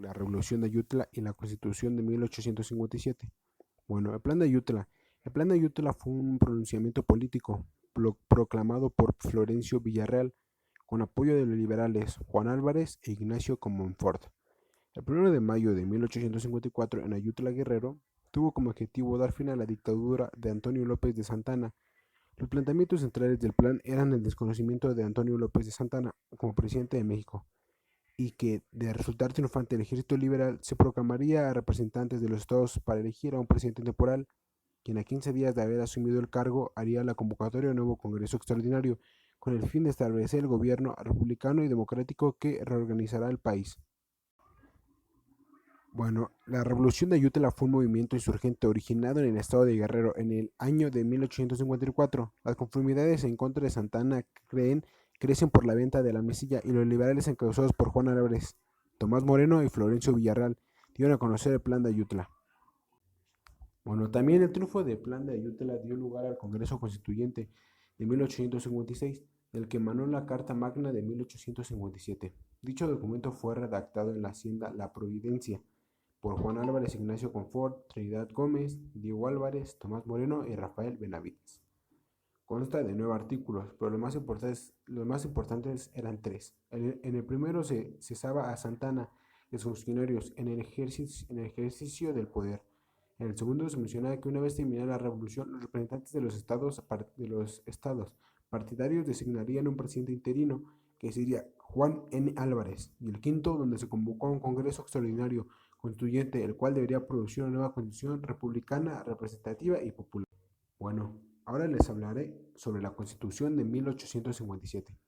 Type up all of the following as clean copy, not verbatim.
la Revolución de Ayutla y la Constitución de 1857. Bueno, el Plan de Ayutla. El Plan de Ayutla fue un pronunciamiento político proclamado por Florencio Villarreal con apoyo de los liberales Juan Álvarez e Ignacio Comonfort. El 1 de mayo de 1854 en Ayutla, Guerrero, tuvo como objetivo dar fin a la dictadura de Antonio López de Santana. Los planteamientos centrales del plan eran el desconocimiento de Antonio López de Santana como presidente de México y que, de resultar triunfante el ejército liberal, se proclamaría a representantes de los estados para elegir a un presidente temporal, quien a 15 días de haber asumido el cargo haría la convocatoria de un nuevo Congreso Extraordinario con el fin de establecer el gobierno republicano y democrático que reorganizará el país. Bueno, la Revolución de Ayutla fue un movimiento insurgente originado en el estado de Guerrero en el año de 1854. Las conformidades en contra de Santana crecen por la venta de la mesilla y los liberales encabezados por Juan Álvarez, Tomás Moreno y Florencio Villarreal dieron a conocer el Plan de Ayutla. Bueno, también el triunfo del Plan de Ayutla dio lugar al Congreso Constituyente de 1856, del que emanó la Carta Magna de 1857. Dicho documento fue redactado en la Hacienda La Providencia por Juan Álvarez, Ignacio Confort, Trinidad Gómez, Diego Álvarez, Tomás Moreno y Rafael Benavides. Consta de 9 artículos, pero los más importantes eran 3. En el primero se cesaba a Santana y sus funcionarios en el ejercicio del poder. En el segundo se mencionaba que una vez terminada la revolución, los representantes de los estados partidarios designarían un presidente interino, que sería Juan N. Álvarez, y el quinto, donde se convocó a un congreso extraordinario constituyente, el cual debería producir una nueva constitución republicana, representativa y popular. Bueno, ahora les hablaré sobre la Constitución de 1857.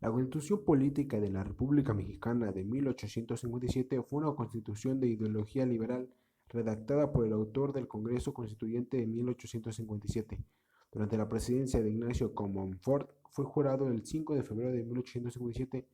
La Constitución Política de la República Mexicana de 1857 fue una constitución de ideología liberal redactada por el autor del Congreso Constituyente de 1857. Durante la presidencia de Ignacio Comonfort fue jurado el 5 de febrero de 1857,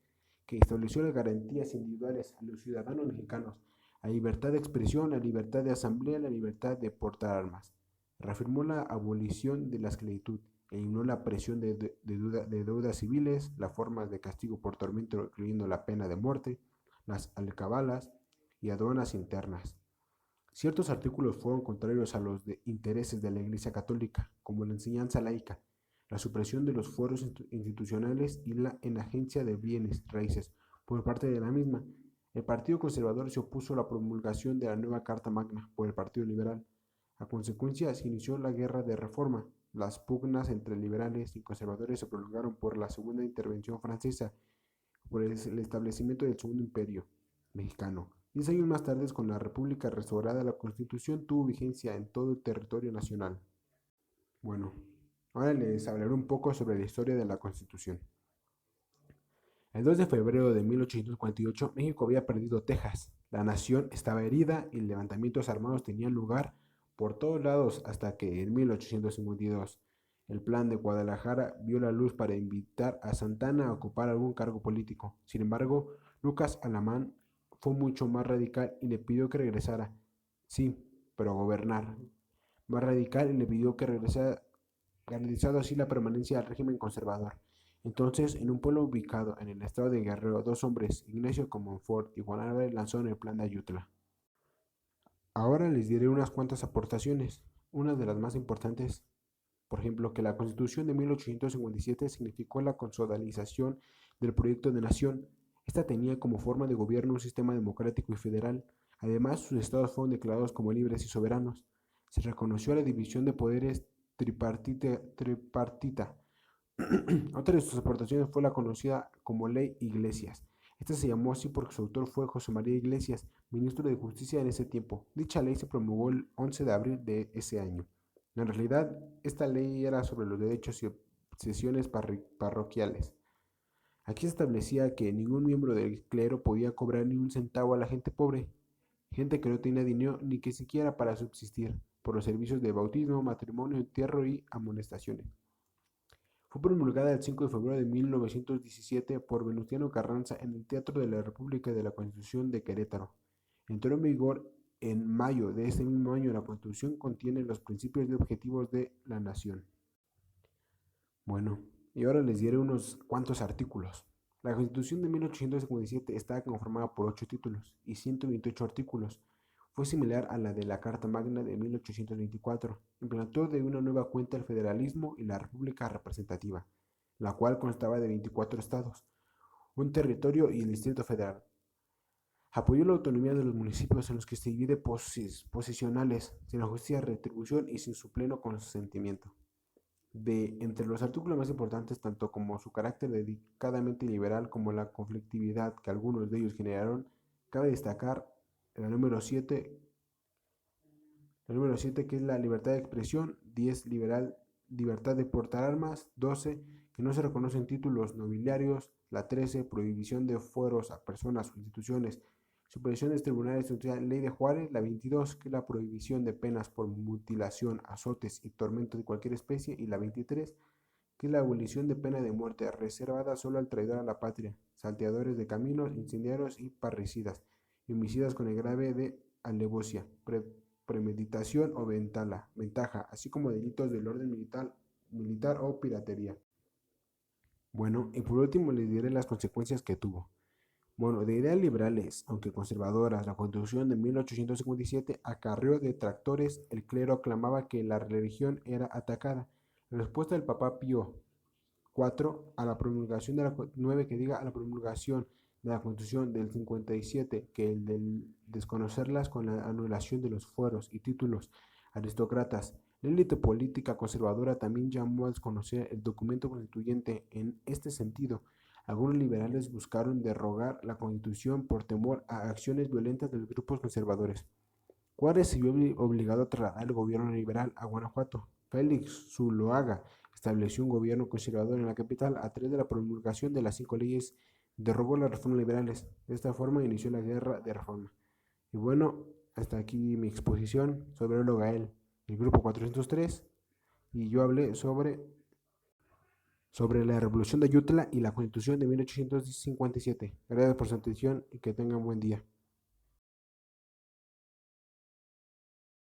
que estableció las garantías individuales a los ciudadanos mexicanos, la libertad de expresión, la libertad de asamblea, la libertad de portar armas. Reafirmó la abolición de la esclavitud, eliminó la presión de deudas civiles, las formas de castigo por tormento, incluyendo la pena de muerte, las alcabalas y aduanas internas. Ciertos artículos fueron contrarios a los intereses de la Iglesia Católica, como la enseñanza laica, la supresión de los fueros institucionales y la enajencia de bienes raíces por parte de la misma. El Partido Conservador se opuso a la promulgación de la nueva Carta Magna por el Partido Liberal. A consecuencia, se inició la Guerra de Reforma. Las pugnas entre liberales y conservadores se prolongaron por la Segunda Intervención Francesa, por el establecimiento del Segundo Imperio Mexicano. 10 años más tarde, con la República restaurada, la Constitución tuvo vigencia en todo el territorio nacional. Bueno, ahora les hablaré un poco sobre la historia de la Constitución. El 2 de febrero de 1848, México había perdido Texas. La nación estaba herida y levantamientos armados tenían lugar por todos lados hasta que en 1852 el Plan de Guadalajara vio la luz para invitar a Santana a ocupar algún cargo político. Sin embargo, Lucas Alamán fue mucho más radical y le pidió que regresara. Sí, pero a gobernar. Más radical y le pidió que regresara, garantizando así la permanencia del régimen conservador. Entonces, en un pueblo ubicado en el estado de Guerrero, dos hombres, Ignacio Comonfort y Juan Álvarez, lanzaron el Plan de Ayutla. Ahora les diré unas cuantas aportaciones. Una de las más importantes, por ejemplo, que la Constitución de 1857 significó la consolidación del proyecto de nación. Esta tenía como forma de gobierno un sistema democrático y federal. Además, sus estados fueron declarados como libres y soberanos. Se reconoció la división de poderes tripartita. Otra de sus aportaciones fue la conocida como Ley Iglesias. Esta se llamó así porque su autor fue José María Iglesias, ministro de Justicia en ese tiempo. Dicha ley se promulgó el 11 de abril de ese año. En realidad, esta ley era sobre los derechos y obsesiones parroquiales. Aquí se establecía que ningún miembro del clero podía cobrar ni un centavo a la gente pobre, gente que no tenía dinero ni que siquiera para subsistir, por los servicios de bautismo, matrimonio, entierro y amonestaciones. Fue promulgada el 5 de febrero de 1917 por Venustiano Carranza en el Teatro de la República de la Constitución de Querétaro. Entró en vigor en mayo de ese mismo año. La Constitución contiene los principios y objetivos de la nación. Bueno, y ahora les diré unos cuantos artículos. La Constitución de 1857 estaba conformada por 8 títulos y 128 artículos. Fue similar a la de la Carta Magna de 1824. Implantó de una nueva cuenta el federalismo y la república representativa, la cual constaba de 24 estados, un territorio y el Distrito Federal. Apoyó la autonomía de los municipios en los que se divide posicionales, sin la justicia de retribución y sin su pleno consentimiento. Entre los artículos más importantes, tanto como su carácter dedicadamente liberal como la conflictividad que algunos de ellos generaron, cabe destacar el número 7, que es la libertad de expresión; 10, libertad de portar armas; 12, que no se reconocen títulos nobiliarios; la 13, prohibición de fueros a personas o instituciones; supresión de tribunales, ley de Juárez; la 22, que es la prohibición de penas por mutilación, azotes y tormento de cualquier especie; y la 23, que es la abolición de pena de muerte, reservada solo al traidor a la patria, salteadores de caminos, incendiarios y parricidas, y homicidas con el grave de alevosía, premeditación o ventaja, así como delitos del orden militar o piratería. Bueno, y por último les diré las consecuencias que tuvo. Bueno, de ideas liberales, aunque conservadoras, la Constitución de 1857 acarreó detractores. El clero aclamaba que la religión era atacada. La respuesta del Papa Pío IV a la promulgación de la 9, que diga a la promulgación de la Constitución del 57, que el del desconocerlas con la anulación de los fueros y títulos aristócratas. La élite política conservadora también llamó a desconocer el documento constituyente. En este sentido, algunos liberales buscaron derogar la Constitución por temor a acciones violentas de los grupos conservadores. Juárez se vio obligado a trasladar el gobierno liberal a Guanajuato. Félix Zuloaga estableció un gobierno conservador en la capital. A través de la promulgación de las 5 leyes, derogó las reformas liberales. De esta forma inició la guerra de reforma. Y bueno, hasta aquí mi exposición sobre Olo Gael, el grupo 403, y yo hablé sobre la Revolución de Ayutla y la Constitución de 1857. Gracias por su atención y que tengan buen día.